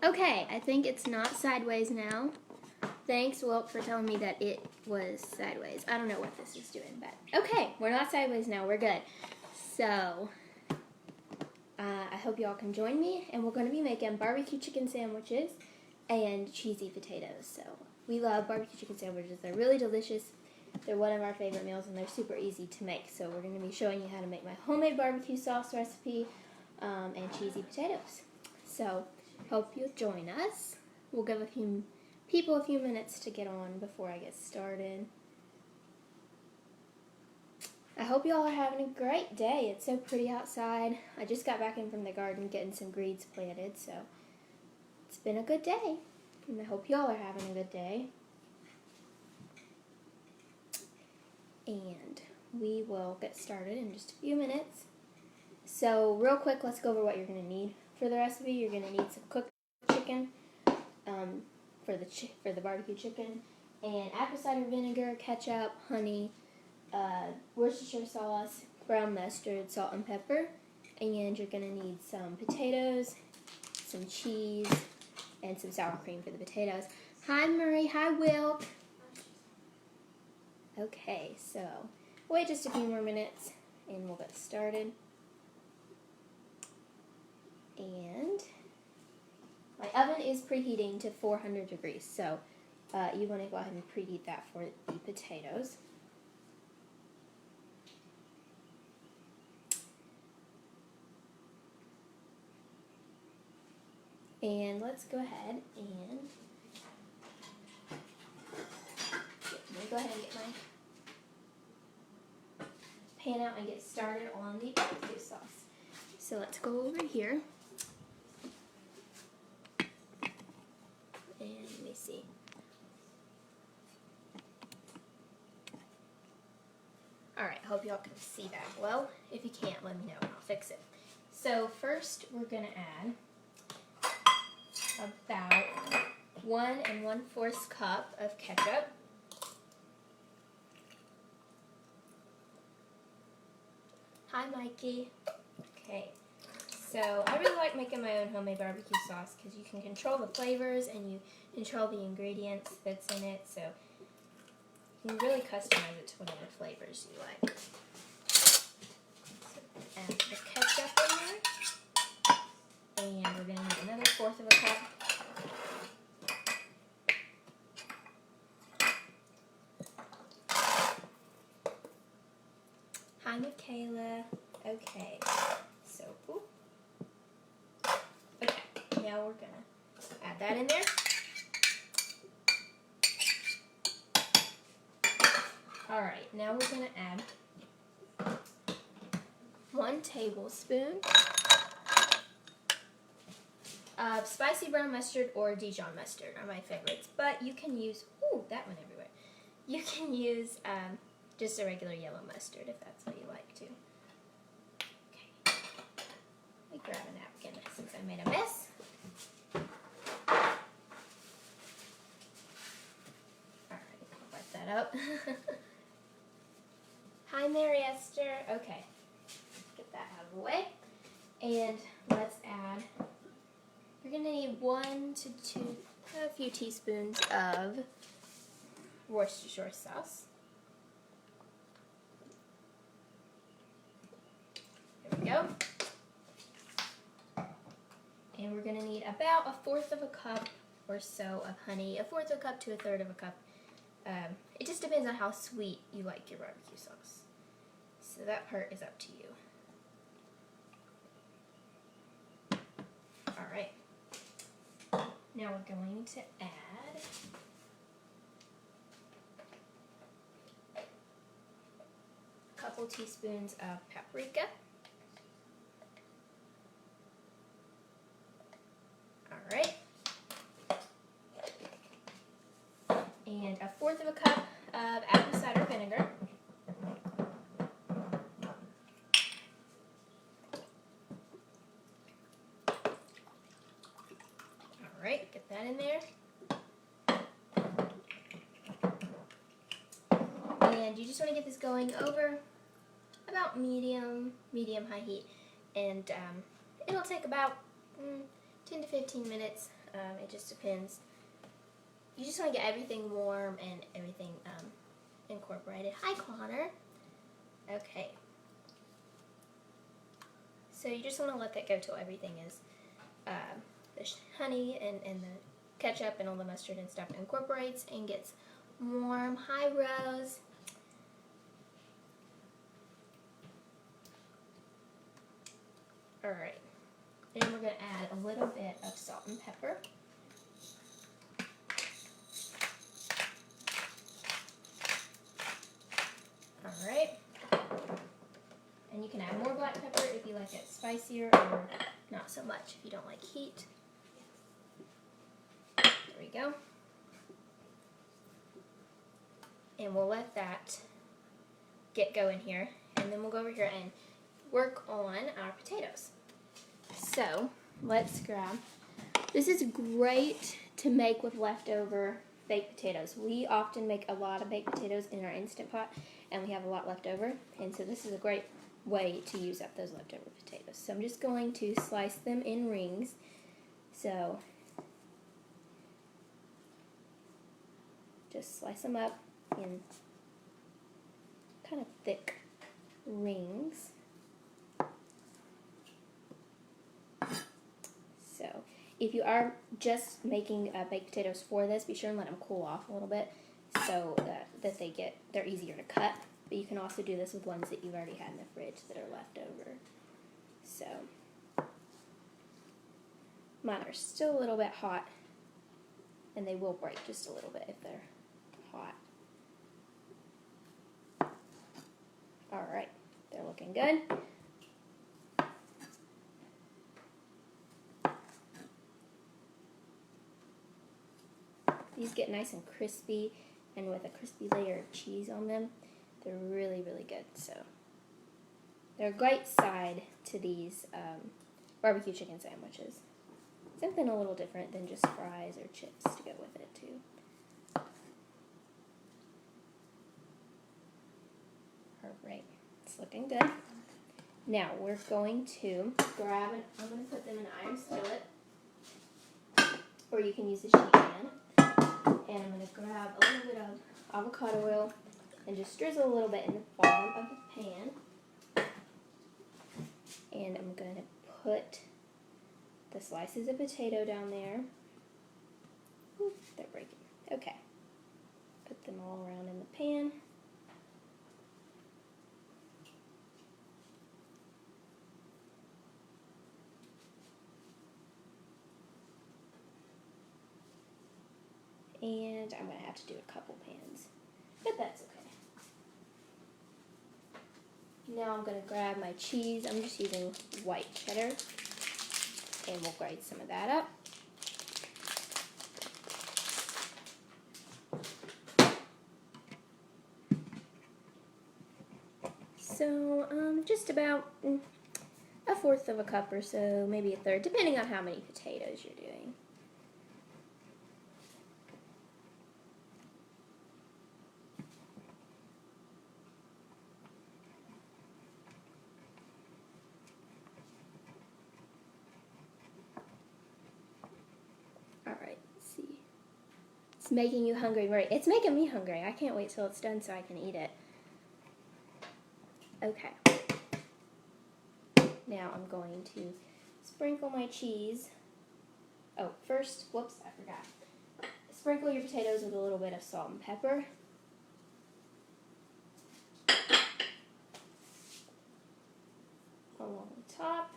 Okay, I think it's not sideways now. Thanks, Wilk, for telling me that it was sideways. I don't know what this is doing, but okay, we're not sideways now. We're good. So, I hope y'all can join me, and we're going to be making barbecue chicken sandwiches and cheesy potatoes. So, we love barbecue chicken sandwiches. They're really delicious. They're one of our favorite meals, and they're super easy to make. So, we're going to be showing you how to make my homemade barbecue sauce recipe and cheesy potatoes. So, hope you'll join us. We'll give a few people a few minutes to get on before I get started. I hope y'all are having a great day. It's so pretty outside. I just got back in from the garden getting some greens planted, so it's been a good day. And I hope y'all are having a good day. And we will get started in just a few minutes. So real quick, let's go over what you're going to need for the recipe. You're going to need some cooked chicken for the barbecue chicken, and apple cider vinegar, ketchup, honey, Worcestershire sauce, brown mustard, salt and pepper, and you're going to need some potatoes, some cheese, and some sour cream for the potatoes. Hi Marie, hi Will. Okay, so wait just a few more minutes and we'll get started. And my oven is preheating to 400 degrees, so you want to go ahead and preheat that for the potatoes. And let's go ahead and get my pan out and get started on the barbecue sauce. So let's go over here. And let me see. Alright, I hope y'all can see that well. If you can't, let me know and I'll fix it. So first we're going to add about 1 1/4 cup of ketchup. Hi Mikey. Okay, so I really like making my own homemade barbecue sauce because you can control the flavors and you control the ingredients that's in it, so you can really customize it to whatever flavors you like. So add the ketchup in there, and we're going to need another 1/4 of a cup. Hi Michaela. Okay, so okay, now we're going to add that in there. Alright, now we're going to add 1 tablespoon of spicy brown mustard or Dijon mustard are my favorites, but you can use, that went everywhere. You can use just a regular yellow mustard if that's what you like to. Okay, let me grab a napkin since I made a mess. Alright, I'll wipe that up. Hi Mary Esther. Okay, get that out of the way. And let's add, you're going to need 1 to 2, a few teaspoons of Worcestershire sauce. There we go. And we're going to need about 1/4 of a cup or so of honey, 1/4 of a cup to 1/3 of a cup. It just depends on how sweet you like your barbecue sauce. So that part is up to you. Alright. Now we're going to add a couple teaspoons of paprika. Alright. And 1/4 of a cup of apple cider vinegar. Alright, get that in there. And you just want to get this going over about medium-high heat. And it'll take about 10 to 15 minutes It just depends. You just want to get everything warm and everything incorporated. Hi, Connor. Okay. So you just want to let that go till everything is, the honey and the ketchup and all the mustard and stuff incorporates and gets warm. Hi, Rose. Alright. Then we're going to add a little bit of salt and pepper. Alright. And you can add more black pepper if you like it spicier, or not so much if you don't like heat. There we go. And we'll let that get going here. And then we'll go over here and work on our potatoes. So, let's grab. This is great to make with leftover baked potatoes. We often make a lot of baked potatoes in our Instant Pot, and we have a lot left over. And so this is a great way to use up those leftover potatoes. So I'm just going to slice them in rings. So just slice them up in kind of thick rings. So if you are just making baked potatoes for this, be sure and let them cool off a little bit so that they're easier to cut. But you can also do this with ones that you've already had in the fridge that are left over. So mine are still a little bit hot, and they will break just a little bit if they're hot. Alright, they're looking good. These get nice and crispy, and with a crispy layer of cheese on them, they're really, really good. So they're a great side to these barbecue chicken sandwiches. Something a little different than just fries or chips to go with it too. Alright, it's looking good. Now we're going to grab it. I'm going to put them in an iron skillet, or you can use a sheet pan. And I'm going to grab a little bit of avocado oil and just drizzle a little bit in the bottom of the pan. And I'm going to put the slices of potato down there. Ooh, they're breaking. Okay. Put them all around in the pan. And I'm going to have to do a couple pans, but that's okay. Now I'm going to grab my cheese. I'm just using white cheddar, and we'll grate some of that up. So just about a fourth of a cup or so, maybe a third, depending on how many potatoes you're doing. Alright, let's see. It's making you hungry, right? It's making me hungry. I can't wait till it's done so I can eat it. Okay. Now I'm going to sprinkle my cheese. Oh, first, whoops, I forgot. Sprinkle your potatoes with a little bit of salt and pepper. Along the top.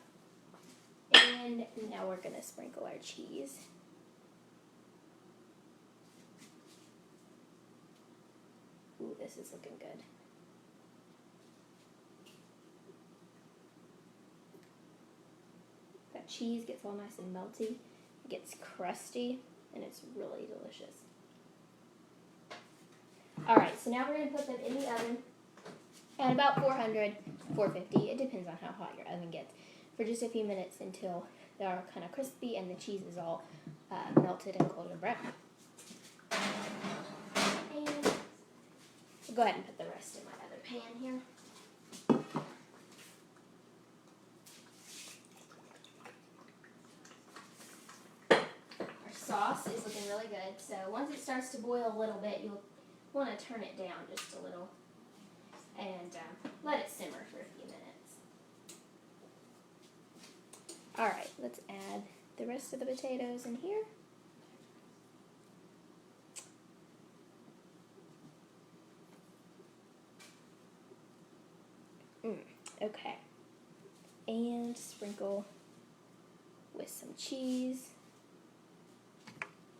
And now we're going to sprinkle our cheese. Ooh, this is looking good. That cheese gets all nice and melty. It gets crusty, and it's really delicious. Alright, so now we're going to put them in the oven at about 400, 450. It depends on how hot your oven gets. For just a few minutes until they are kind of crispy and the cheese is all melted and golden brown. And I'll go ahead and put the rest in my other pan here. sauce is looking really good. So once it starts to boil a little bit, you'll want to turn it down just a little and let it simmer for a few minutes. All right, let's add the rest of the potatoes in here. Okay, and sprinkle with some cheese.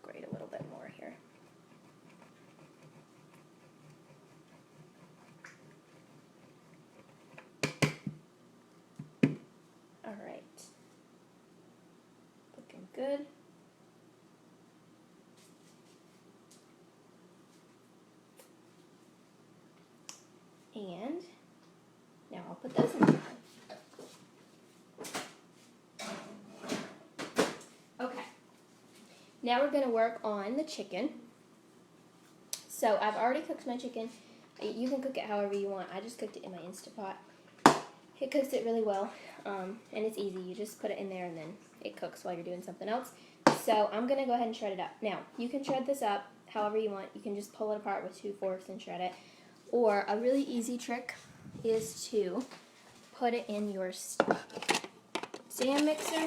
Grate a little bit more here. All right, looking good. And now I'll put those in the oven. Okay, now we're going to work on the chicken. So I've already cooked my chicken. You can cook it however you want. I just cooked it in my Instapot. It cooks it really well, and it's easy. You just put it in there and then it cooks while you're doing something else. So I'm going to go ahead and shred it up. Now, you can shred this up however you want. You can just pull it apart with 2 forks and shred it. Or a really easy trick is to put it in your stand mixer,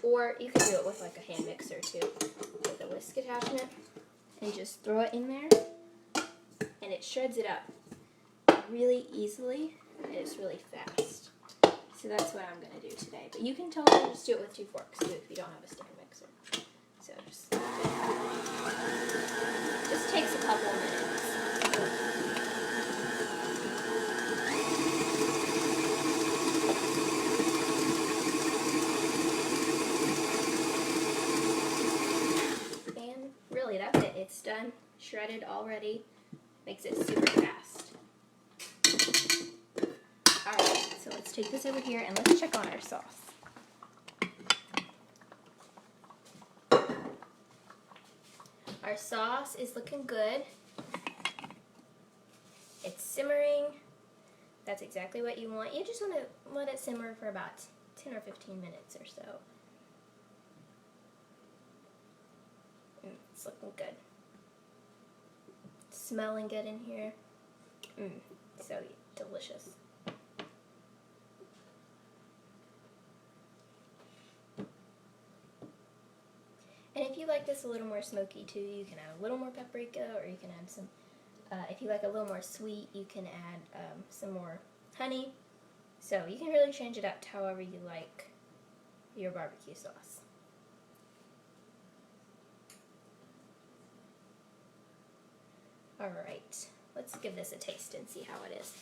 or you can do it with like a hand mixer too, with a whisk attachment, and just throw it in there, and it shreds it up really easily, and it's really fast. So that's what I'm going to do today. But you can totally just do it with 2 forks too if you don't have a stand mixer. So just takes a couple of minutes. And really, that's it. It's done. Shredded already. Makes it super fast. Alright, so let's take this over here and let's check on our sauce. Our sauce is looking good. It's simmering. That's exactly what you want. You just want to let it simmer for about 10 or 15 minutes or so. It's looking good. It's smelling good in here. So delicious. And if you like this a little more smoky too, you can add a little more paprika, or you can add some, if you like a little more sweet, you can add some more honey. So you can really change it up to however you like your barbecue sauce. Alright, let's give this a taste and see how it is.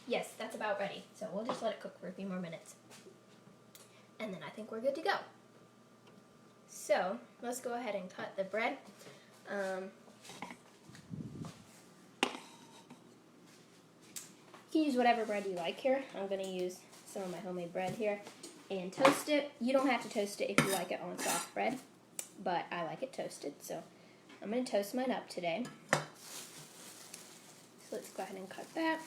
Yes, that's about ready. So we'll just let it cook for a few more minutes. And then I think we're good to go. So let's go ahead and cut the bread. You can use whatever bread you like here. I'm going to use some of my homemade bread here and toast it. You don't have to toast it if you like it on soft bread, but I like it toasted, so I'm going to toast mine up today. So let's go ahead and cut that.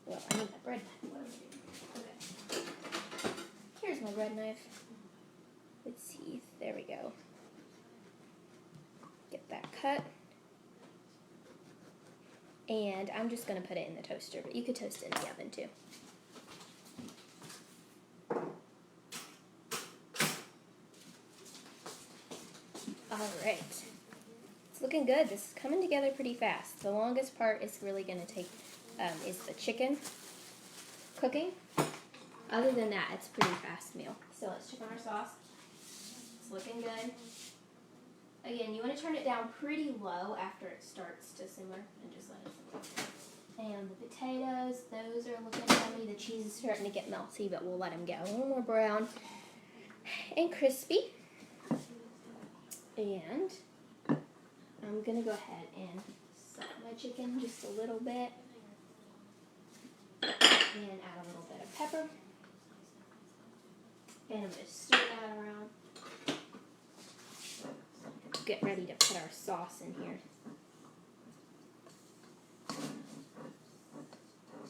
Well, I need my bread knife. What am I doing? Okay. Here's my bread knife. Let's see. There we go. Get that cut. And I'm just going to put it in the toaster, but you could toast it in the oven too. Alright. It's looking good. This is coming together pretty fast. The longest part is really going to take is the chicken cooking. Other than that, it's a pretty fast meal. So let's check on our sauce. It's looking good. Again, you want to turn it down pretty low after it starts to simmer and just let it simmer. And the potatoes, those are looking yummy. The cheese is starting to get melty, but we'll let them get a little more brown and crispy. And I'm going to go ahead and salt my chicken just a little bit. And add a little bit of pepper. And I'm going to stir that around. get ready to put our sauce in here.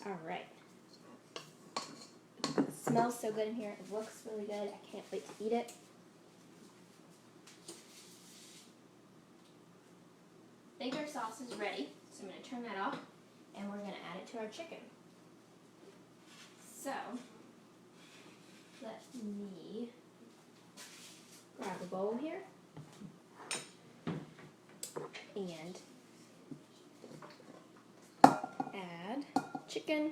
Alright. It smells so good in here. It looks really good. I can't wait to eat it. I think our sauce is ready, so I'm going to turn that off, and we're going to add it to our chicken. So, let me grab a bowl here, and add chicken.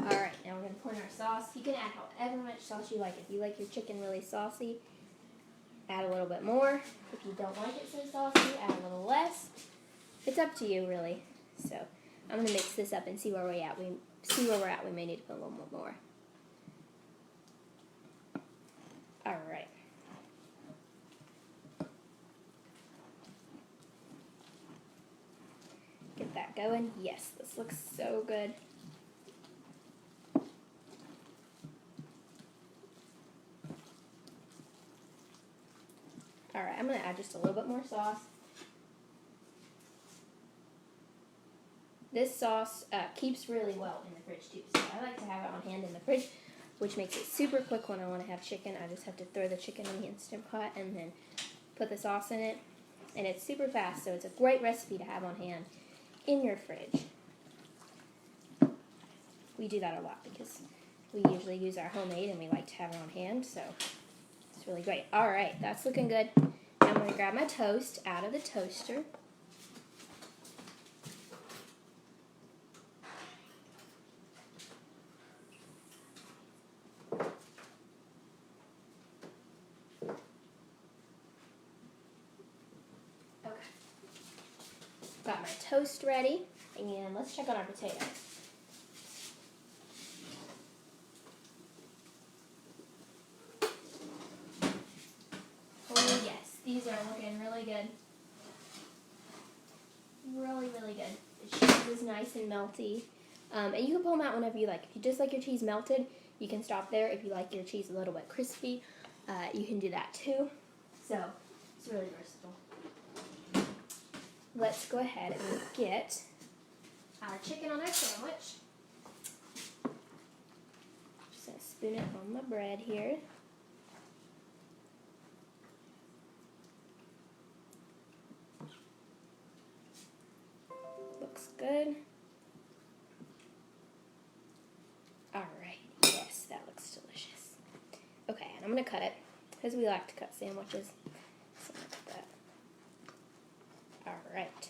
Alright, now we're going to pour in our sauce. You can add however much sauce you like. If you like your chicken really saucy, add a little bit more. If you don't like it so saucy, add a little less. It's up to you, really. So I'm going to mix this up and see where we're at. We may need to put a little more. Alright. Get that going. Yes, this looks so good. Alright, I'm going to add just a little bit more sauce. This sauce keeps really well in the fridge too, so I like to have it on hand in the fridge, which makes it super quick when I want to have chicken. I just have to throw the chicken in the Instant Pot and then put the sauce in it, and it's super fast, so it's a great recipe to have on hand in your fridge. We do that a lot because we usually use our homemade and we like to have it on hand, so it's really great. Alright, that's looking good. Now I'm going to grab my toast out of the toaster. Got my toast ready, and let's check on our potatoes. Oh yes, these are looking really good. Really, really good. The cheese is nice and melty. And you can pull them out whenever you like. If you just like your cheese melted, you can stop there. If you like your cheese a little bit crispy, you can do that too. So, it's really versatile. Let's go ahead and get our chicken on our sandwich. Just going to spoon it on my bread here. Looks good. Alright, yes, that looks delicious. Okay, and I'm going to cut it, because we like to cut sandwiches. So look at that. Alright.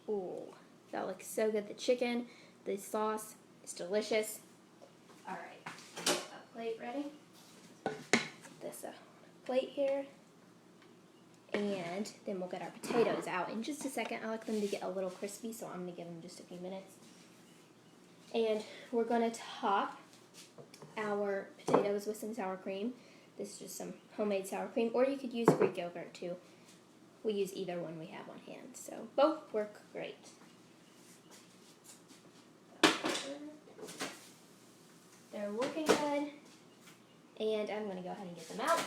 Ooh, that looks so good. The chicken, the sauce, is delicious. Alright, a plate ready. Put this on a plate here. And then we'll get our potatoes out in just a second. I like them to get a little crispy, so I'm going to give them just a few minutes. And we're going to top our potatoes with some sour cream. This is just some homemade sour cream, or you could use Greek yogurt too. We use either one we have on hand, so both work great. They're looking good, and I'm going to go ahead and get them out.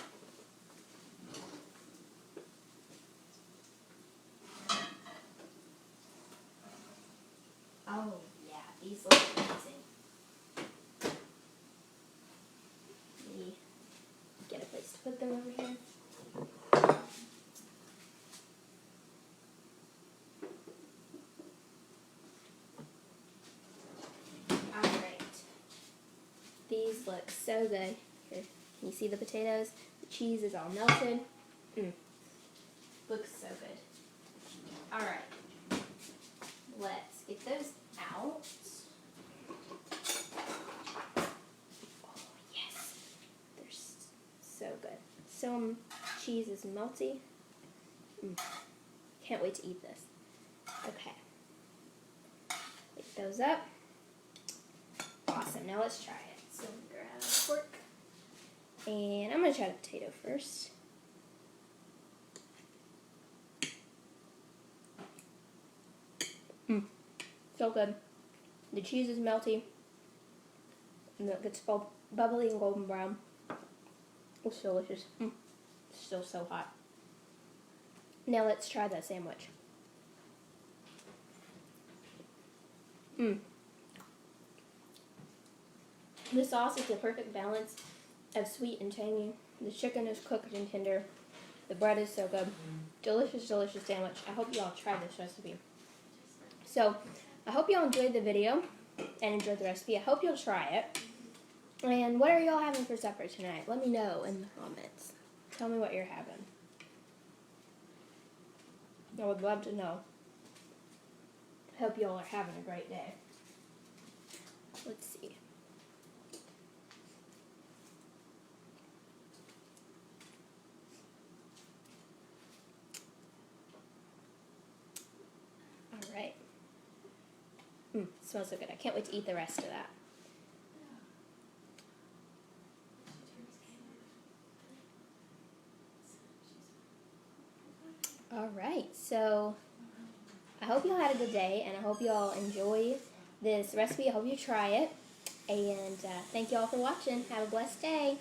Oh yeah, these look amazing. Let me get a place to put them over here. These look so good. Here, can you see the potatoes? The cheese is all melted. Looks so good. Alright. Let's get those out. Oh, yes. They're so good. Some cheese is melty. Can't wait to eat this. Okay. Pick those up. Awesome. Now let's try it. So I'm going to grab a fork. And I'm going to try the potato first. So good. The cheese is melty. And it gets bubbly and golden brown. It's delicious. It's still so hot. Now let's try the sandwich. The sauce is the perfect balance of sweet and tangy. The chicken is cooked and tender. The bread is so good. Delicious, delicious sandwich. I hope you all try this recipe. So, I hope you all enjoyed the video and enjoyed the recipe. I hope you'll try it. And what are y'all having for supper tonight? Let me know in the comments. Tell me what you're having. I would love to know. I hope y'all are having a great day. Let's see. Alright. Smells so good. I can't wait to eat the rest of that. Alright, so I hope you all had a good day, and I hope you all enjoy this recipe. I hope you try it, and thank you all for watching. Have a blessed day.